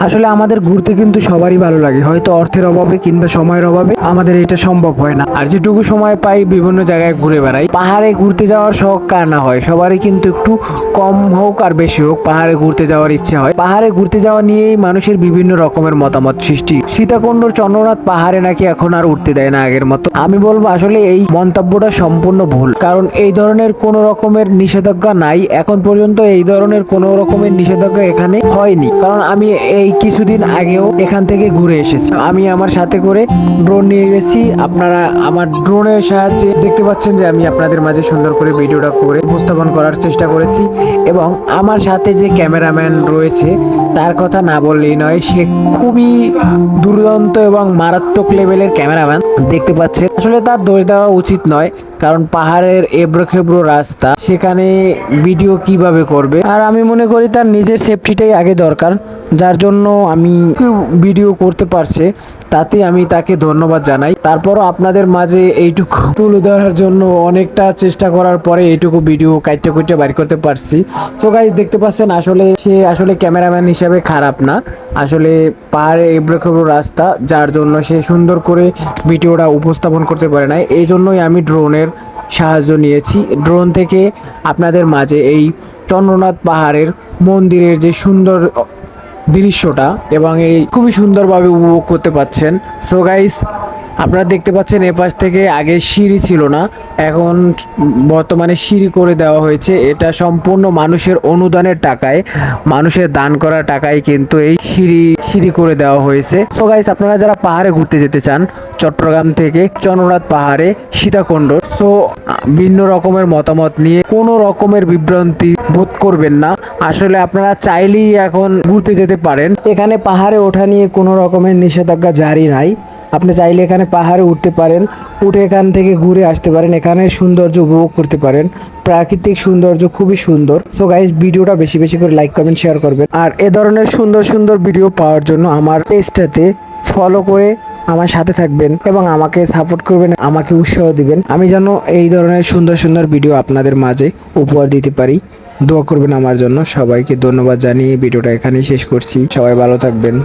আসলে আমাদের ঘুরতে কিন্তু সবারই ভালো লাগে, হয়তো অর্থের অভাবে কিংবা সময়ের অভাবে আমাদের এটা সম্ভব হয় না। আর যেটুকু সময় পাই বিভিন্ন জায়গায় ঘুরে বেড়াই। পাহাড়ে ঘুরতে যাওয়ার শখ কার না হয়, সবারই কিন্তু একটু কম হোক আর বেশি হোক পাহাড়ে ঘুরতে যাওয়ার ইচ্ছে হয়। পাহাড়ে ঘুরতে যাওয়া নিয়েই মানুষের বিভিন্ন রকমের মতামত সৃষ্টি। সীতাকুণ্ডর চন্দ্রনাথ পাহাড়ে নাকি এখন আর উঠতে দেয় না আগের মতো। আমি বলবো আসলে এই মন্তব্যটা সম্পূর্ণ ভুল, কারণ এই ধরনের কোনো রকমের নিষেধাজ্ঞা নাই এখন পর্যন্ত। এই ধরনের কোনো রকমের নিষেধাজ্ঞা এখানে হয়নি, কারণ আমি এই কিছুদিন আগেও এখান থেকে ঘুরে এসেছি। আমি আমার সাথে করে ড্রোন নিয়ে গেছি। আপনারা আমার ড্রোনের সাহায্যে দেখতে পাচ্ছেন যে আমি আপনাদের মাঝে সুন্দর করে ভিডিওটা করে উপস্থাপন করার চেষ্টা করেছি। এবং আমার সাথে যে ক্যামেরাম্যান রয়েছে তার কথা না বললেই নয়, সে খুবই দুর্দান্ত এবং মারাত্মক লেভেলের ক্যামেরাম্যান। দেখতে পাচ্ছেন আসলে তার দোষ দেওয়া উচিত নয়, কারণ পাহাড়ের এবড়ো খেবড়ো রাস্তা, সেখানে ভিডিও কিভাবে করবে। আর আমি মনে করি তার নিজের সেফটিটাই আগে দরকার, যার জন্য আমি ভিডিও করতে পারছে, তাতে আমি তাকে ধন্যবাদ জানাই। তারপরও আপনাদের মাঝে এইটুকু তুলে ধরার জন্য অনেকটা চেষ্টা করার পরে এইটুকু ভিডিও কাইটে কুইটে বাইর করতে পারছি। সো গাইস দেখতে পাচ্ছেন আসলে সে আসলে ক্যামেরাম্যান হিসাবে খারাপ না, আসলে পাহাড়ে এবড়ো খেবড়ো রাস্তা, যার জন্য সে সুন্দর করে ভিডিওটা উপস্থাপন করতে পারে না। এই জন্যই আমি ড্রোনের সাহায্য নিয়েছি। ড্রোন থেকে আপনাদের মাঝে এই চন্দ্রনাথ পাহাড়ের মন্দিরের যে সুন্দর দৃশ্যটা এবং এই খুবই সুন্দরভাবে উপভোগ করতে পাচ্ছেন। সো গাইস আপনারা দেখতে পাচ্ছেন এপাশ থেকে আগে সিঁড়ি ছিল না, এখন বর্তমানে সিঁড়ি করে দেওয়া হয়েছে। এটা সম্পূর্ণ মানুষের অনুদানের টাকায়, মানুষের দান করা টাকায় কিন্তু এই সিঁড়ি করে দেওয়া হয়েছে। সো গাইস আপনারা যারা পাহাড়ে ঘুরতে যেতে চান চট্টগ্রাম থেকে চন্দ্রনাথ পাহাড়ে সীতাকুণ্ড, সো ভিন্ন রকমের মতামত নিয়ে কোনো রকমের বিভ্রান্তি বোধ করবেন না। আসলে আপনারা চাইলেই এখন ঘুরতে যেতে পারেন। এখানে পাহাড়ে ওঠা নিয়ে কোনো রকমের নিষেধাজ্ঞা জারি নাই। আপনি চাইলে এখানে পাহাড়ে উঠতে পারেন, উঠে এখান থেকে ঘুরে আসতে পারেন, এখানে সৌন্দর্য উপভোগ করতে পারেন। প্রাকৃতিক সৌন্দর্য খুবই সুন্দর। সো গাইস ভিডিওটা বেশি বেশি করে লাইক কমেন্ট শেয়ার করবেন। আর এ ধরনের সুন্দর সুন্দর ভিডিও পাওয়ার জন্য আমার পেজটাতে ফলো করে আমার সাথে থাকবেন এবং আমাকে সাপোর্ট করবেন, আমাকে উৎসাহ দিবেন, আমি যেন এই ধরনের সুন্দর সুন্দর ভিডিও আপনাদের মাঝে উপহার দিতে পারি। দোয়া করবেন আমার জন্য। সবাইকে ধন্যবাদ জানিয়ে ভিডিওটা এখানেই শেষ করছি। সবাই ভালো থাকবেন।